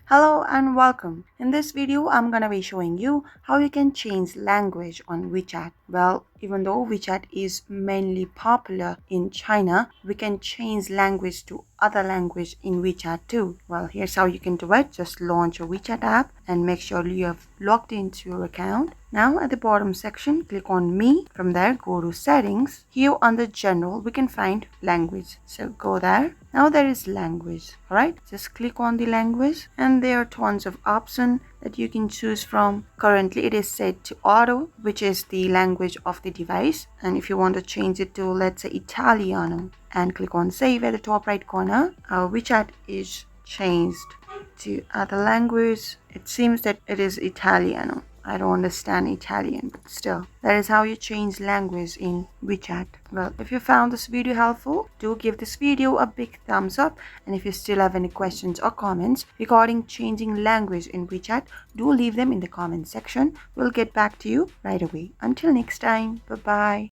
Hello and welcome. In this video, I'm gonna be showing you how you can change language on WeChat. Well, even though WeChat is mainly popular in China, we can change language to other language in WeChat too. Well, here's how you can do it. Just launch your WeChat app and make sure you have logged into your account. Now at the bottom section, click on Me. From there, go to Settings. Here under General, we can find Language. So go there. Now there is Language. Alright, just click on the language and there are tons of options that you can choose from. Currently it is set to auto, which is the language of the device. And if you want to change it to, let's say, Italiano, and click on Save at the top right corner, our WeChat is changed to other language. It seems that it is Italiano. I don't understand Italian, but still, that is how you change language in WeChat. Well, if you found this video helpful, do give this video a big thumbs up. And if you still have any questions or comments regarding changing language in WeChat, do leave them in the comment section. We'll get back to you right away. Until next time, bye-bye.